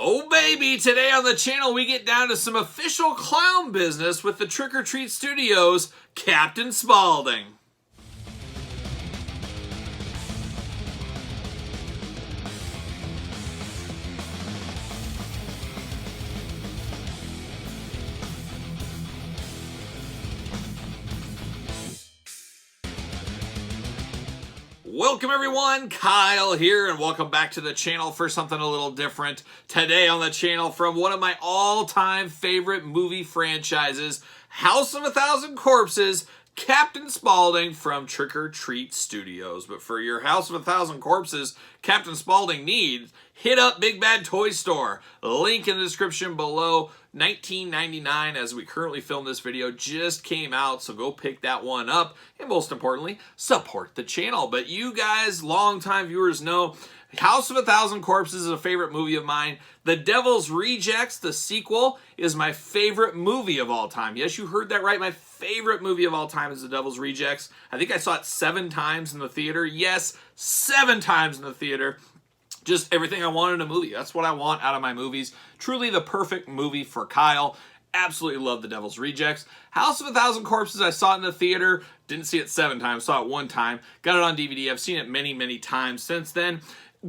Oh baby, today on the channel we get down to some official clown business with the Trick or Treat Studios, Captain Spaulding. Welcome everyone, Kyle here, and welcome back to the channel for something a little different. Today on the channel from one of my all-time favorite movie franchises, House of a Thousand Corpses, Captain Spaulding from Trick or Treat Studios. But for your House of a Thousand Corpses, Captain Spaulding needs, hit up Big Bad Toy Store. Link in the description below. $19.99 as we currently film this video just came out, so go pick that one up, and most importantly, support the channel. But you guys, longtime viewers, know House of a Thousand Corpses is a favorite movie of mine. The Devil's Rejects, the sequel, is my favorite movie of all time. Yes, you heard that right. My favorite movie of all time is The Devil's Rejects. I think I saw it 7 times in the theater. Yes, 7 times in the theater. Just everything I want in a movie. That's what I want out of my movies. Truly the perfect movie for Kyle. Absolutely love The Devil's Rejects. House of a Thousand Corpses, I saw it in the theater. Didn't see it 7 times, saw it 1 time. Got it on DVD. I've seen it many, many times since then.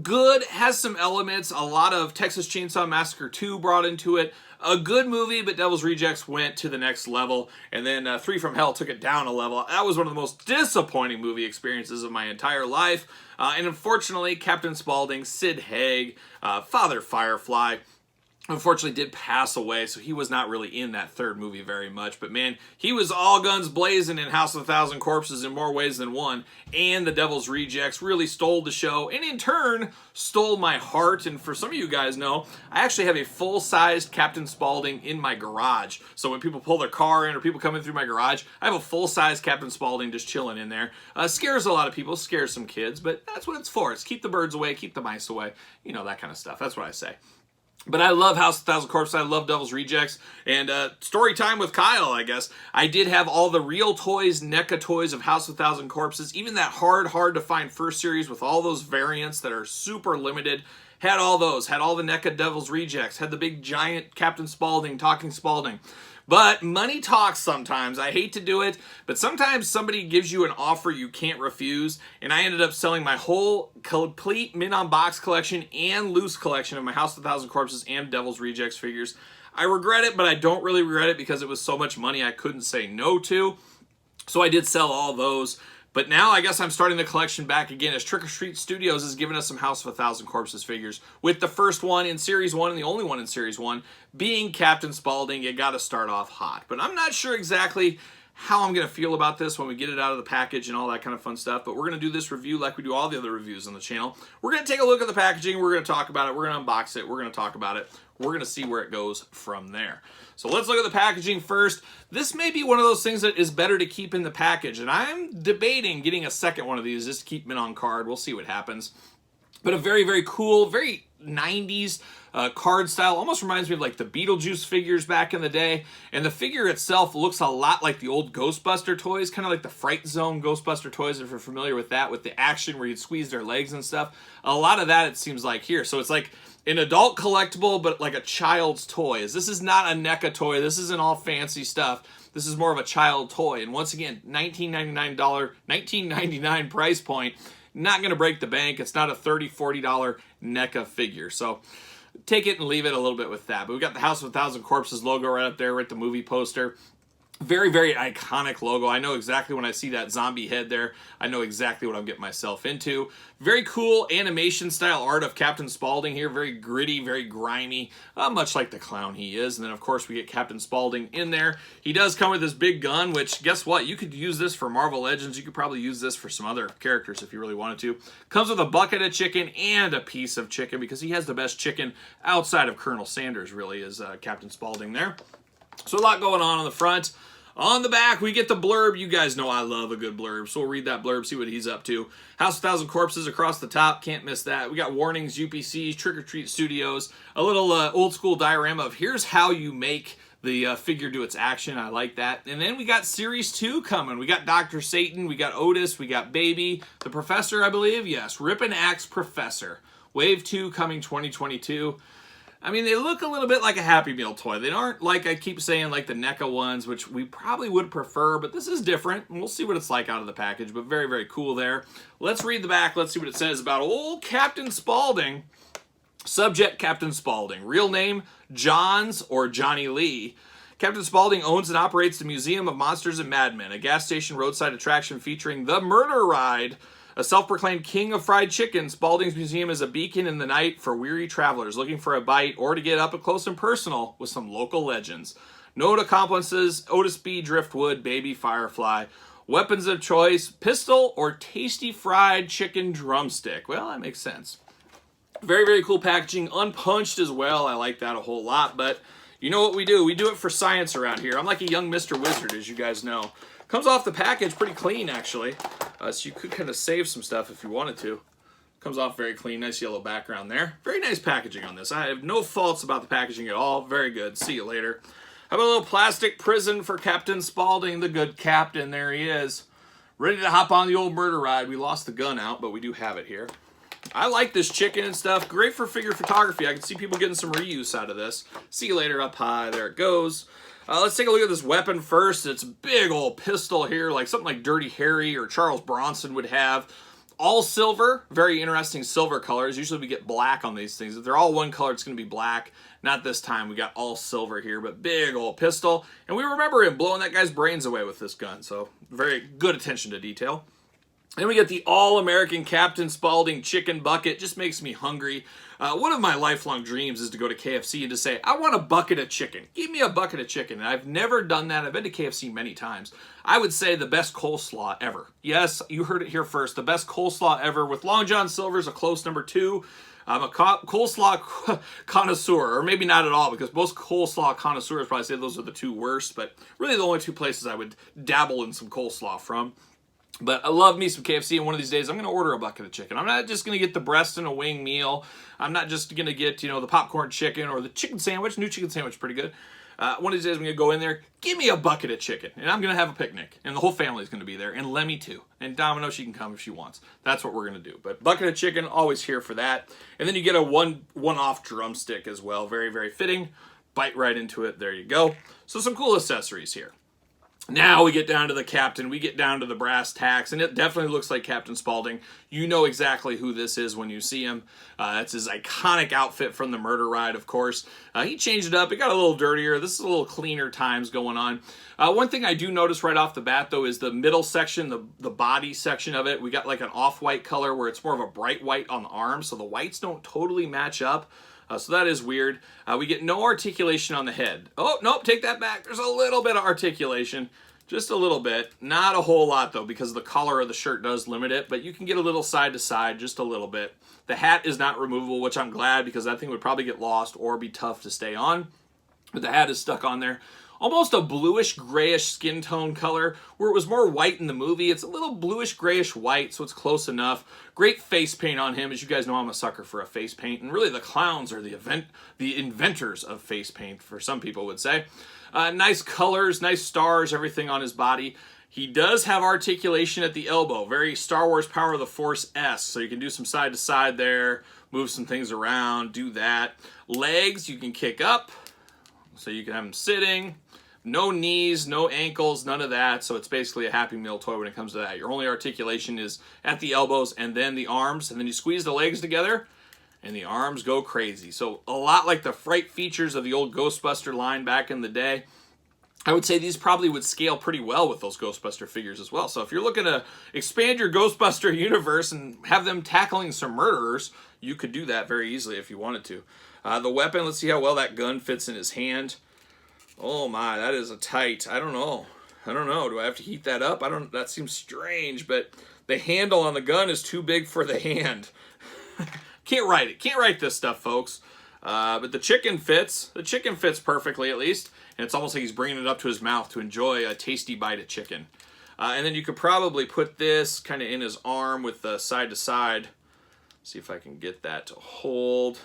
Good, has some elements. A lot of Texas Chainsaw Massacre 2 brought into it. A good movie, but Devil's Rejects went to the next level. And then 3 from Hell took it down a level. That was one of the most disappointing movie experiences of my entire life. And unfortunately, Captain Spaulding, Sid Haig, Father Firefly, unfortunately did pass away, so he was not really in that 3rd movie very much. But man, he was all guns blazing in House of a Thousand Corpses in more ways than one. And The Devil's Rejects really stole the show, and in turn, stole my heart. And for some of you guys know, I actually have a full-sized Captain Spaulding in my garage. So when people pull their car in or people come in through my garage, I have a full-size Captain Spaulding just chilling in there. Scares a lot of people, scares some kids, but that's what it's for. It's keep the birds away, keep the mice away. You know, that kind of stuff. That's what I say. But I love House of a Thousand Corpses. I love Devil's Rejects. And story time with Kyle, I guess. I did have all the real toys, NECA toys of House of a Thousand Corpses. Even that hard to find first series with all those variants that are super limited. Had all those. Had all the NECA Devil's Rejects. Had the big giant Captain Spaulding, Talking Spaulding. But money talks sometimes. I hate to do it, but sometimes somebody gives you an offer you can't refuse, and I ended up selling my whole complete mint-on-box collection and loose collection of my House of a Thousand Corpses and Devil's Rejects figures. I regret it, but I don't really regret it because it was so much money I couldn't say no to. So I did sell all those. But now I guess I'm starting the collection back again as Trick or Treat Studios has given us some House of a Thousand Corpses figures. With the first one in Series 1 and the only one in Series 1 being Captain Spaulding. You got to start off hot. But I'm not sure exactly how I'm going to feel about this when we get it out of the package and all that kind of fun stuff. But we're going to do this review like we do all the other reviews on the channel. We're going to take a look at the packaging. We're going to talk about it. We're going to unbox it. We're going to talk about it. We're going to see where it goes from there. So let's look at the packaging first. This may be one of those things that is better to keep in the package. And I'm debating getting a second one of these just to keep them on card. We'll see what happens. But a very, very cool, very 90s card style. Almost reminds me of like the Beetlejuice figures back in the day. And the figure itself looks a lot like the old Ghostbuster toys, kind of like the Fright Zone Ghostbuster toys, if you're familiar with that, with the action where you'd squeeze their legs and stuff. A lot of that it seems like here. So it's like an adult collectible, but like a child's toy. This is not a NECA toy. This isn't all fancy stuff. This is more of a child toy. And once again, $19.99 price point. Not going to break the bank. It's not a $30, $40 NECA figure. So take it and leave it a little bit with that. But we got the House of a Thousand Corpses logo right up there with the movie poster. Very, very iconic logo. I know exactly when I see that zombie head there, I know exactly what I'm getting myself into. Very cool animation style art of Captain Spaulding here. Very gritty, very grimy, much like the clown he is. And then, of course, we get Captain Spaulding in there. He does come with this big gun, which, guess what? You could use this for Marvel Legends. You could probably use this for some other characters if you really wanted to. Comes with a bucket of chicken and a piece of chicken because he has the best chicken outside of Colonel Sanders, really, is Captain Spaulding there. So a lot going on the front. On the back, we get the blurb. You guys know I love a good blurb, so we'll read that blurb, see what he's up to. House of a Thousand Corpses across the top, can't miss that. We got warnings, UPCs, Trick or Treat Studios, a little old school diorama of here's how you make the figure do its action. I like that. And then we got Series 2 coming. We got Dr. Satan, we got Otis, we got Baby, the Professor, I believe. Yes, Rip and Axe Professor. Wave 2 coming 2022. I mean, they look a little bit like a Happy Meal toy. They aren't, like I keep saying, like the NECA ones, which we probably would prefer, but this is different, and we'll see what it's like out of the package, but very, very cool there. Let's read the back. Let's see what it says about old Captain Spaulding. Subject, Captain Spaulding. Real name, Johns or Johnny Lee. Captain Spaulding owns and operates the Museum of Monsters and Madmen, a gas station roadside attraction featuring the Murder Ride. A self-proclaimed king of fried chicken, Spaulding's Museum is a beacon in the night for weary travelers looking for a bite or to get up close and personal with some local legends. Note accomplices, Otis B. Driftwood, Baby Firefly. Weapons of choice, pistol or tasty fried chicken drumstick. Well, that makes sense. Very, very cool packaging. Unpunched as well. I like that a whole lot, but you know what we do? We do it for science around here. I'm like a young Mr. Wizard, as you guys know. Comes off the package pretty clean, actually. So you could kind of save some stuff if you wanted to. Comes off very clean. Nice yellow background there. Very nice packaging on this. I have no faults about the packaging at all. Very good. See you later. How about a little plastic prison for Captain Spaulding, the good captain? There he is. Ready to hop on the old murder ride. We lost the gun out, but we do have it here. I like this chicken and stuff. Great for figure photography. I can see people getting some reuse out of this. See you later up high. There it goes. Let's take a look at this weapon first. It's a big old pistol here, like something like Dirty Harry or Charles Bronson would have. All silver. Very interesting silver colors. Usually we get black on these things. If they're all one color, it's going to be black. Not this time. We got all silver here, but big old pistol. And we remember him blowing that guy's brains away with this gun. So very good attention to detail. Then we get the all-American Captain Spaulding chicken bucket. Just makes me hungry. One of my lifelong dreams is to go to KFC and to say, I want a bucket of chicken. Give me a bucket of chicken. And I've never done that. I've been to KFC many times. I would say the best coleslaw ever. Yes, you heard it here first. The best coleslaw ever with Long John Silver's a close number 2. I'm a coleslaw connoisseur, or maybe not at all, because most coleslaw connoisseurs probably say those are the 2 worst, but really the only 2 places I would dabble in some coleslaw from. But I love me some KFC, and one of these days I'm going to order a bucket of chicken. I'm not just going to get the breast and a wing meal. I'm not just going to get, the popcorn chicken or the chicken sandwich. New chicken sandwich, pretty good. One of these days I'm going to go in there, give me a bucket of chicken, and I'm going to have a picnic. And the whole family's going to be there, and Lemmy too. And Domino, she can come if she wants. That's what we're going to do. But bucket of chicken, always here for that. And then you get a one-off drumstick as well. Very, very fitting. Bite right into it. There you go. So some cool accessories here. Now we get down to the captain, we get down to the brass tacks, and it definitely looks like Captain Spaulding. You know exactly who this is when you see him. That's his iconic outfit from the Murder Ride, of course. He changed it up. It got a little dirtier. This is a little cleaner times going on. One thing I do notice right off the bat, though, is the middle section, the body section of it. We got like an off-white color where it's more of a bright white on the arms, so the whites don't totally match up. So that is weird. We get no articulation on the head. Oh, nope, take that back. There's a little bit of articulation. Just a little bit. Not a whole lot, though, because the collar of the shirt does limit it. But you can get a little side to side, just a little bit. The hat is not removable, which I'm glad, because that thing would probably get lost or be tough to stay on. But the hat is stuck on there. Almost a bluish-grayish skin tone color, where it was more white in the movie. It's a little bluish-grayish white, so it's close enough. Great face paint on him. As you guys know, I'm a sucker for a face paint. And really, the clowns are the inventors of face paint, for some people would say. Nice colors, nice stars, everything on his body. He does have articulation at the elbow. Very Star Wars Power of the Force-esque. So you can do some side-to-side there, move some things around, do that. Legs, you can kick up. So you can have them sitting. No knees, no ankles, none of that. So it's basically a Happy Meal toy when it comes to that. Your only articulation is at the elbows and then the arms. And then you squeeze the legs together and the arms go crazy. So a lot like the fright features of the old Ghostbuster line back in the day. I would say these probably would scale pretty well with those Ghostbuster figures as well. So if you're looking to expand your Ghostbuster universe and have them tackling some murderers, you could do that very easily if you wanted to. The weapon, let's see how well that gun fits in his hand. Oh my, that is a tight. I don't know. Do I have to heat that up? That seems strange, but the handle on the gun is too big for the hand. Can't write it. Can't write this stuff, folks. But the chicken fits. The chicken fits perfectly, at least. And it's almost like he's bringing it up to his mouth to enjoy a tasty bite of chicken. And then you could probably put this kind of in his arm with the side to side. See if I can get that to hold.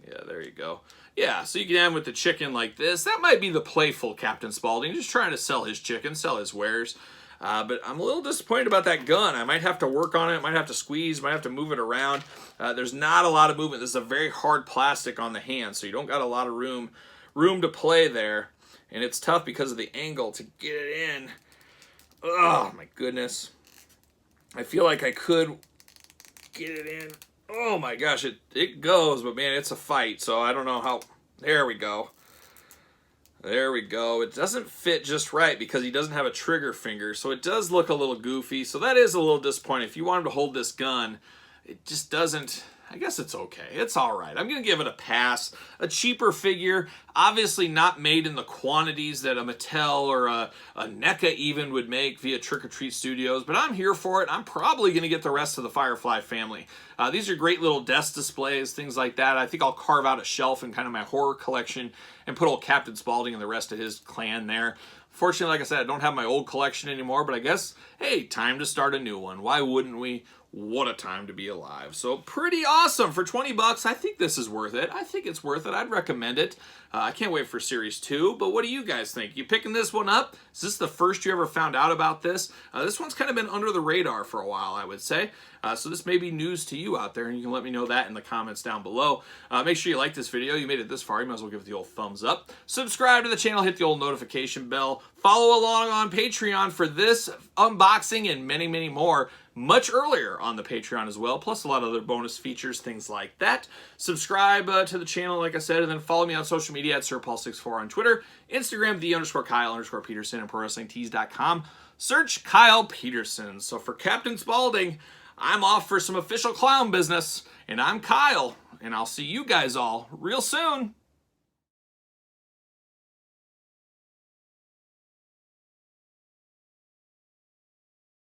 Yeah, there you go. Yeah, so you can have him with the chicken like this. That might be the playful Captain Spaulding, just trying to sell his chicken, sell his wares. But I'm a little disappointed about that gun. I might have to work on it, might have to squeeze, might have to move it around. There's not a lot of movement. This is a very hard plastic on the hand, so you don't got a lot of room to play there. And it's tough because of the angle to get it in. Oh my goodness. I feel like I could get it in. Oh my gosh, it goes, but man, it's a fight. So I don't know how. There we go. There we go. It doesn't fit just right because he doesn't have a trigger finger, so it does look a little goofy. So that is a little disappointing. If you want him to hold this gun, it just doesn't. I guess it's okay. It's all right. I'm going to give it a pass. A cheaper figure, obviously not made in the quantities that a Mattel or a NECA even would make via Trick or Treat Studios, but I'm here for it. I'm probably going to get the rest of the Firefly family. These are great little desk displays, things like that. I think I'll carve out a shelf in kind of my horror collection and put old Captain Spaulding and the rest of his clan there. Fortunately, like I said, I don't have my old collection anymore, but I guess, hey, time to start a new one. Why wouldn't we? What a time to be alive. So pretty awesome. For 20 bucks, I think this is worth it. I think it's worth it. I'd recommend it. I can't wait for Series 2, but what do you guys think? You picking this one up? Is this the first you ever found out about this? This one's kind of been under the radar for a while, I would say. So this may be news to you out there, and you can let me know that in the comments down below. Make sure you like this video. You made it this far, you might as well give it the old thumbs up. Subscribe to the channel, hit the old notification bell. Follow along on Patreon for this unboxing and many, many more much earlier on the Patreon as well, plus a lot of other bonus features, things like that. Subscribe to the channel, like I said, and then follow me on social media at SirPaul64 on Twitter, Instagram, _Kyle_Peterson, and ProWrestlingTees.com. Search Kyle Peterson. So for Captain Spaulding, I'm off for some official clown business, and I'm Kyle, and I'll see you guys all real soon.